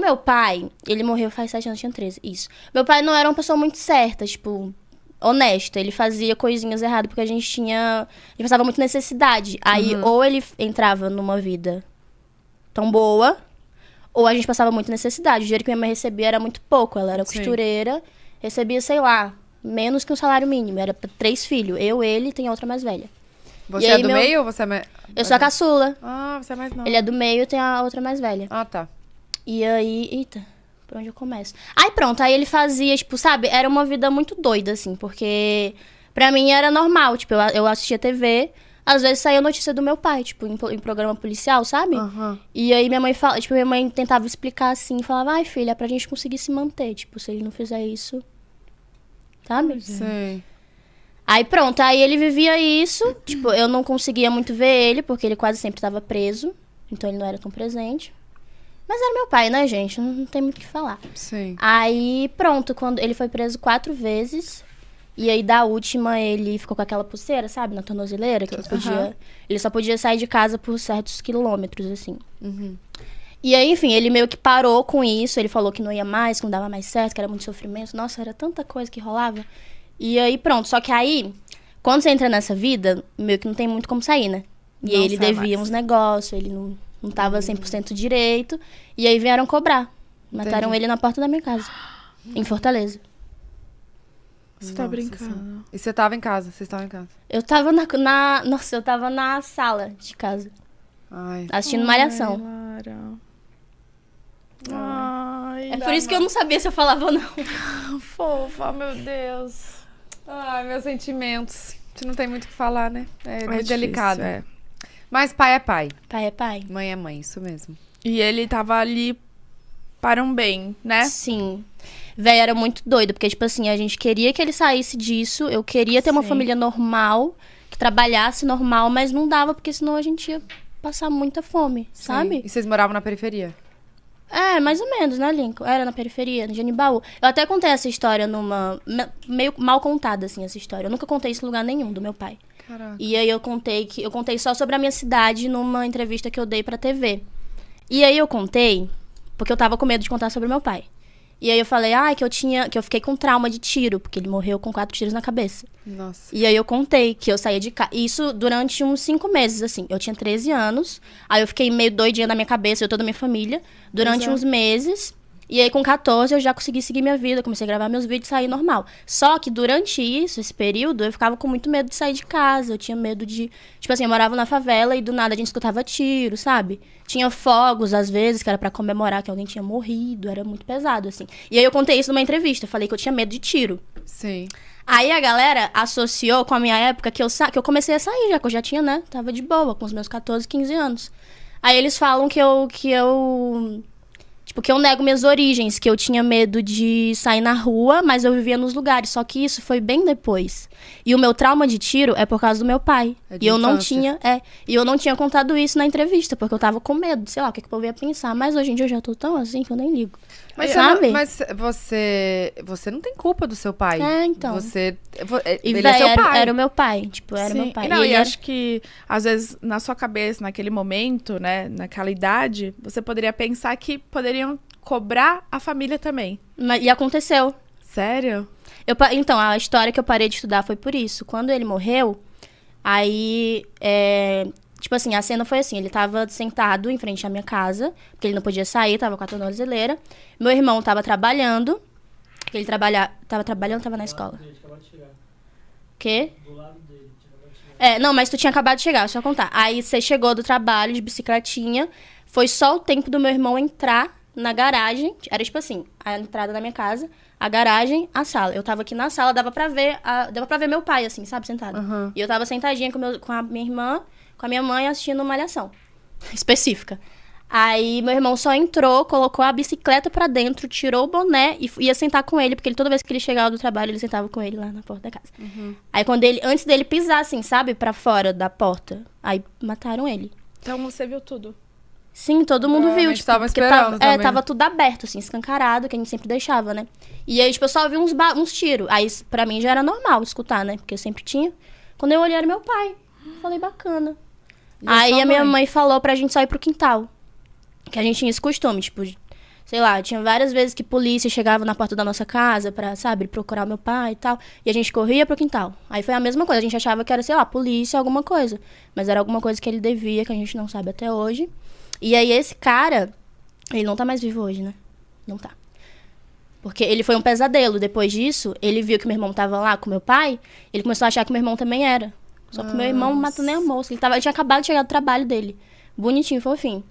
meu pai, ele morreu faz 7 anos, tinha 13, isso. Meu pai não era uma pessoa muito certa, tipo, honesta. Ele fazia coisinhas erradas porque a gente passava muita necessidade. Aí, ou ele entrava numa vida tão boa, ou a gente passava muita necessidade. O dinheiro que minha mãe recebia era muito pouco. Ela era costureira, recebia, sei lá, menos que um salário mínimo. Era pra 3 filhos. Eu, ele e tem a outra mais velha. Você é do meio ou você é mais... Eu sou a caçula. Ah, você é mais nova. Ele é do meio e tem a outra mais velha. Ah, tá. E aí... Eita, por onde eu começo? Aí pronto, aí ele fazia, tipo, sabe? Era uma vida muito doida, assim, porque pra mim era normal. Tipo, eu assistia TV, às vezes saía notícia do meu pai, tipo, em programa policial, sabe? E aí minha mãe tentava explicar assim, falava, ai, filha, é pra gente conseguir se manter. Tipo, se ele não fizer isso, sabe? Sei. Aí pronto, aí ele vivia isso, tipo, eu não conseguia muito ver ele, porque ele quase sempre estava preso, então ele não era tão presente. Mas era meu pai, né, gente? Não tem muito o que falar. Sim. Aí pronto, quando ele foi preso 4 vezes, e aí da última ele ficou com aquela pulseira, sabe, na tornozeleira, que ele só podia sair de casa por certos quilômetros, assim. E aí, enfim, ele meio que parou com isso, ele falou que não ia mais, que não dava mais certo, que era muito sofrimento. Nossa, era tanta coisa que rolava. E aí, pronto. Só que aí, quando você entra nessa vida, meio que não tem muito como sair, né? E aí ele devia uns negócios, ele não tava 100% direito. E aí vieram cobrar. Mataram ele na porta da minha casa, em Fortaleza. Você tá brincando. E você tava em casa? Vocês estavam em casa? Eu tava Nossa, eu tava na sala de casa, Ai. assistindo Malhação. Lara. Ai, É por isso que eu não sabia se eu falava ou não. fofa, meu Deus. Ai, meus sentimentos. A gente não tem muito o que falar, né? É difícil, delicado. é. Mas pai é pai. Pai é pai. Mãe é mãe, isso mesmo. E ele tava ali para um bem, né? Sim. Véi, era muito doido, porque, tipo assim, a gente queria que ele saísse disso, eu queria ter uma família normal, que trabalhasse normal, mas não dava, porque senão a gente ia passar muita fome, sabe? Sim. E vocês moravam na periferia? É, mais ou menos, né, Lincoln? Era na periferia, no Genibaú. Eu até contei essa história meio mal contada, assim, essa história. Eu nunca contei isso em lugar nenhum, do meu pai. Caraca. E aí eu contei só sobre a minha cidade numa entrevista que eu dei pra TV. E aí eu contei, porque eu tava com medo de contar sobre meu pai. E aí eu falei, que eu fiquei com trauma de tiro, porque ele morreu com 4 tiros na cabeça. Nossa. E aí eu contei que eu saía de casa. Isso durante uns 5 meses, assim. Eu tinha 13 anos. Aí eu fiquei meio doidinha na minha cabeça, eu toda a minha família, durante uns meses. E aí com 14 eu já consegui seguir minha vida, comecei a gravar meus vídeos e sair normal. Só que durante esse período, eu ficava com muito medo de sair de casa. Eu tinha medo de... Tipo assim, eu morava na favela e do nada a gente escutava tiro, sabe? Tinha fogos, às vezes, que era pra comemorar que alguém tinha morrido. Era muito pesado, assim. E aí eu contei isso numa entrevista. Falei que eu tinha medo de tiro. Sim. Aí a galera associou com a minha época que eu comecei a sair já, que eu já tinha, né? Tava de boa, com os meus 14, 15 anos. Aí eles falam que eu nego minhas origens, que eu tinha medo de sair na rua, mas eu vivia nos lugares. Só que isso foi bem depois. E o meu trauma de tiro é por causa do meu pai. É de E eu não infância. tinha contado isso na entrevista, porque eu tava com medo, sei lá, o que o povo ia pensar. Mas hoje em dia eu já tô tão assim que eu nem ligo. Mas, sabe? mas você não tem culpa do seu pai. É, então. E, ele véi, é seu pai. era o meu pai. Tipo, era o Sim. meu pai. E não, ele e era- acho que, às vezes, na sua cabeça, naquele momento, né, naquela idade, você poderia pensar que poderiam cobrar a família também. E aconteceu. Sério? Então, a história que eu parei de estudar foi por isso. Quando ele morreu, aí... tipo assim, a cena foi assim. Ele tava sentado em frente à minha casa, porque ele não podia sair, tava com a tornozeleira. Meu irmão tava trabalhando. Ele tava trabalhando, tava na escola. Quê? Não, mas tu tinha acabado de chegar, deixa eu contar. Aí você chegou do trabalho de bicicletinha. Foi só o tempo do meu irmão entrar na garagem. Era tipo assim, a entrada da minha casa, a garagem, a sala. Eu tava aqui na sala, dava pra ver meu pai, assim, sabe, sentado. E eu tava sentadinha com a minha irmã, com a minha mãe, assistindo Malhação. Específica. Aí meu irmão só entrou, colocou a bicicleta pra dentro, tirou o boné e ia sentar com ele, porque toda vez que ele chegava do trabalho, ele sentava com ele lá na porta da casa. Aí antes dele pisar, assim, sabe, pra fora da porta, aí mataram ele. Então você viu tudo. Sim, todo mundo viu. Provavelmente tava porque esperando também. tava tudo aberto, assim, escancarado, que a gente sempre deixava, né? E aí, tipo, eu só vi uns tiros. Aí, pra mim, já era normal escutar, né? Porque eu sempre tinha. Quando eu olhei, era meu pai. Falei, bacana. E a Aí sua a minha mãe? mãe falou pra gente só ir pro quintal. Que a gente tinha esse costume, tipo, Sei lá, tinha várias vezes que polícia chegava na porta da nossa casa pra, sabe, procurar meu pai e tal. E a gente corria pro quintal. Aí foi a mesma coisa. A gente achava que era, sei lá, polícia, alguma coisa. Mas era alguma coisa que ele devia, que a gente não sabe até hoje. E aí esse cara, ele não tá mais vivo hoje, né? Não tá. Porque ele foi um pesadelo. Depois disso, ele viu que meu irmão tava lá com meu pai. Ele começou a achar que meu irmão também era. Só que meu irmão matou nem a moça. Ele tinha acabado de chegar do trabalho dele. Bonitinho, fofinho.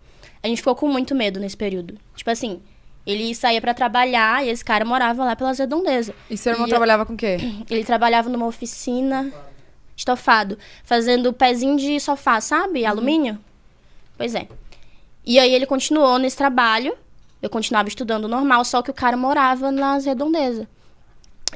A gente ficou com muito medo nesse período. Tipo assim, ele saía pra trabalhar e esse cara morava lá pelas redondezas. E seu irmão trabalhava com o quê? Ele trabalhava numa oficina estofado, fazendo pezinho de sofá, sabe? Alumínio. Pois é. E aí ele continuou nesse trabalho. Eu continuava estudando normal, só que o cara morava nas redondezas.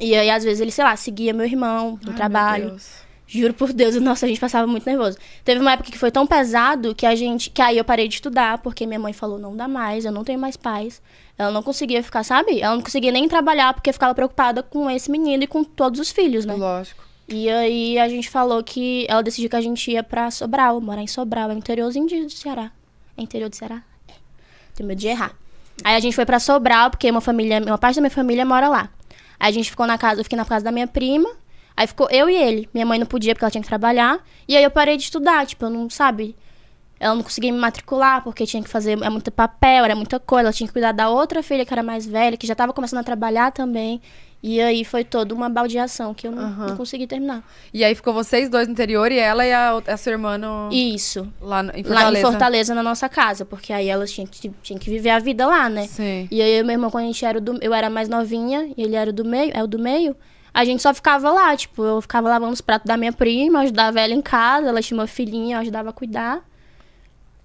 E aí, às vezes, ele, sei lá, seguia meu irmão no trabalho. Meu Deus. Juro por Deus, nossa, a gente passava muito nervoso. Teve uma época que foi tão pesado que aí eu parei de estudar, porque minha mãe falou, não dá mais, eu não tenho mais pais. Ela não conseguia ficar, sabe? Ela não conseguia nem trabalhar, porque ficava preocupada com esse menino e com todos os filhos, né? Lógico. E aí a gente falou que ela decidiu que a gente ia pra Sobral, morar em Sobral, é o interiorzinho do Ceará. É interior do Ceará? É. Tenho medo de errar. Aí a gente foi pra Sobral, porque uma parte da minha família mora lá. Aí a gente ficou eu fiquei na casa da minha prima. Aí ficou eu e ele. Minha mãe não podia porque ela tinha que trabalhar. E aí eu parei de estudar, tipo, eu não, sabe? Ela não conseguia me matricular porque tinha que fazer muito papel, era muita coisa. Ela tinha que cuidar da outra filha que era mais velha, que já tava começando a trabalhar também. E aí foi toda uma baldeação que eu não consegui terminar. E aí ficou vocês dois no interior e ela e a sua irmã Isso. Lá em Fortaleza. Lá em Fortaleza, na nossa casa. Porque aí elas tinham que viver a vida lá, né? Sim. E aí eu e meu irmão, quando a gente eu era mais novinha e ele era o do meio, a gente só ficava lá, tipo, eu ficava lavando os pratos da minha prima, ajudava ela em casa, ela tinha uma filhinha, eu ajudava a cuidar.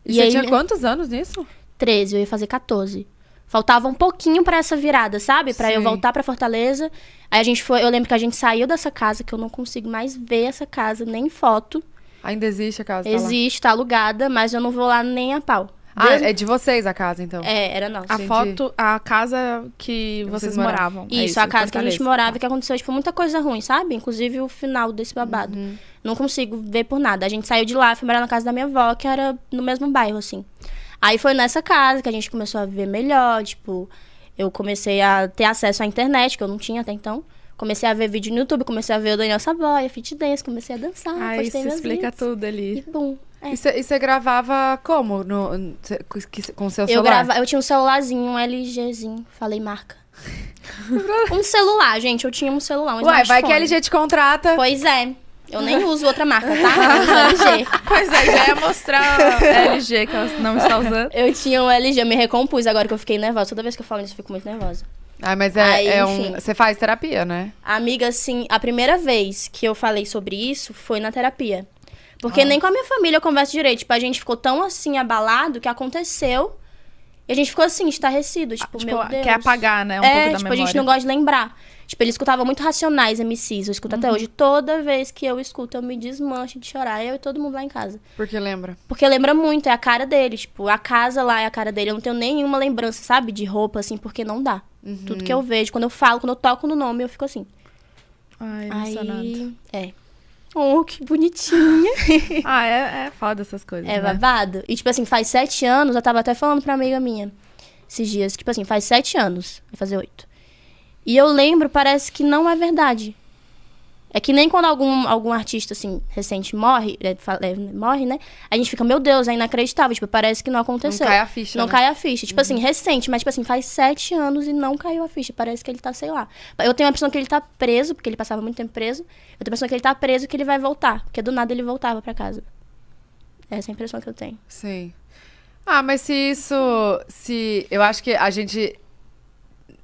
E você tinha quantos anos nisso? 13, eu ia fazer 14. Faltava um pouquinho pra essa virada, sabe? Pra eu Sim. voltar pra Fortaleza. Aí a gente foi, eu lembro que a gente saiu dessa casa, que eu não consigo mais ver essa casa, nem foto. Ainda existe a casa? Existe, tá alugada, mas eu não vou lá nem a pau. Ah, é de vocês a casa, então? É, era nossa. A foto, a casa que vocês moravam. Isso, a casa que a gente morava, que aconteceu, tipo, muita coisa ruim, sabe? Inclusive o final desse babado. Não consigo ver por nada. A gente saiu de lá, fui morar na casa da minha avó, que era no mesmo bairro, assim. Aí foi nessa casa que a gente começou a viver melhor, tipo... Eu comecei a ter acesso à internet, que eu não tinha até então. Comecei a ver vídeo no YouTube, comecei a ver o Daniel Savoia, Fit Dance, comecei a dançar, Ah, isso explica tudo ali. E bum. É. E você gravava como? Com o seu celular? Eu tinha um celularzinho, um LGzinho, falei marca. Um celular, gente, eu tinha um celular, um Ué, vai que smartphone. a LG te contrata. Pois é. Eu nem uso outra marca, tá? Eu uso LG. Pois é, já ia mostrar a LG que ela não está usando. Eu tinha um LG, eu me recompus agora que eu fiquei nervosa. Toda vez que eu falo isso, eu fico muito nervosa. Ah, mas Aí, você faz terapia, né? Amiga, assim, a primeira vez que eu falei sobre isso foi na terapia. Porque nem com a minha família eu converso direito. Tipo, a gente ficou tão, assim, abalado que aconteceu. E a gente ficou, assim, estarrecido. Tipo, meu Deus. Quer apagar, né? Um pouco da memória. A gente não gosta de lembrar. Tipo, ele escutava muito Racionais, MCs. Eu escuto até hoje. Toda vez que eu escuto, eu me desmancho de chorar. Eu e todo mundo lá em casa. Porque lembra? Porque lembra muito, é a cara dele. Tipo, a casa lá é a cara dele. Eu não tenho nenhuma lembrança, sabe? De roupa, assim, porque não dá. Tudo que eu vejo, quando eu falo, quando eu toco no nome, eu fico assim. Ai, emocionado. Aí, Oh, que bonitinha. Ah, é foda essas coisas, É né? babado. E, tipo assim, faz 7 anos, eu tava até falando pra amiga minha esses dias. Tipo assim, faz 7 anos, vai fazer 8. E eu lembro, parece que não é verdade. É que nem quando algum artista, assim, recente morre, né? A gente fica, meu Deus, é inacreditável. Tipo, parece que não aconteceu. Não cai a ficha, Não né? cai a ficha. Tipo assim, recente, mas tipo assim, faz 7 anos e não caiu a ficha. Parece que ele tá, sei lá. Eu tenho a impressão que ele tá preso, porque ele passava muito tempo preso. Eu tenho a impressão que ele tá preso e que ele vai voltar. Porque do nada ele voltava pra casa. Essa é a impressão que eu tenho. Sim. Ah, mas eu acho que a gente...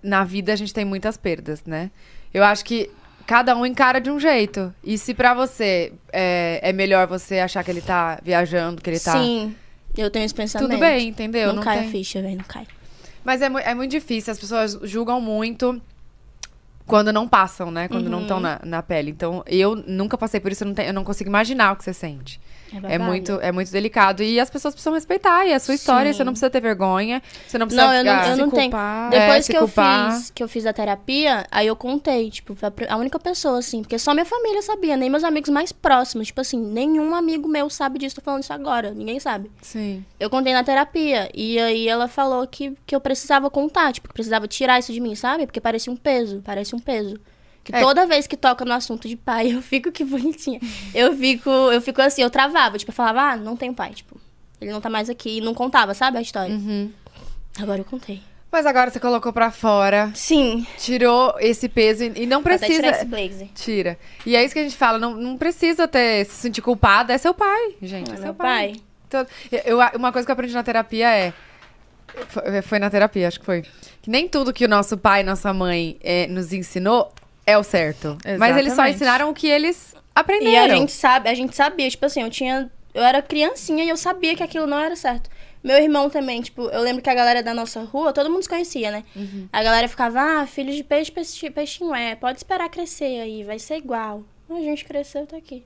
Na vida a gente tem muitas perdas, né? Eu acho que cada um encara de um jeito. E se pra você é melhor você achar que ele tá viajando, que ele tá... Sim, eu tenho esse pensamento. Tudo bem, entendeu? Não cai a ficha, velho, não cai. Mas é muito difícil, as pessoas julgam muito. quando não passam, né? Quando não estão na pele. Então, eu nunca passei por isso, eu não consigo imaginar o que você sente. É muito delicado. E as pessoas precisam respeitar. E é a sua história, você não precisa ter vergonha. Você não precisa eu não tenho. culpar. Depois se culpar. que eu fiz a terapia, aí eu contei, tipo, foi a única pessoa, assim, porque só minha família sabia, nem meus amigos mais próximos. Tipo assim, nenhum amigo meu sabe disso, tô falando isso agora, ninguém sabe. Sim. Eu contei na terapia, e aí ela falou que eu precisava contar, tipo, que precisava tirar isso de mim, sabe? Porque parece um peso. Que toda vez que toca no assunto de pai, eu fico que bonitinha. Eu fico assim, eu travava, tipo, eu falava, não tenho pai, tipo, ele não tá mais aqui, e não contava, sabe, a história. Agora eu contei. Mas agora você colocou pra fora. Sim. Tirou esse peso e não Vou até precisa... tirar esse blazer. Tira. E é isso que a gente fala, não precisa se sentir culpada, é seu pai, gente. É É meu seu pai. pai. Então, uma coisa que eu aprendi na terapia foi na terapia, acho que foi. Que nem tudo que o nosso pai e nossa mãe nos ensinou é o certo. Mas eles só Exatamente. ensinaram o que eles aprenderam. E a gente sabia, tipo assim, eu era criancinha e eu sabia que aquilo não era certo. Meu irmão também, tipo, eu lembro que a galera da nossa rua, todo mundo se conhecia, né? A galera ficava, filho de peixinho, pode esperar crescer aí, vai ser igual. A gente cresceu, tá aqui.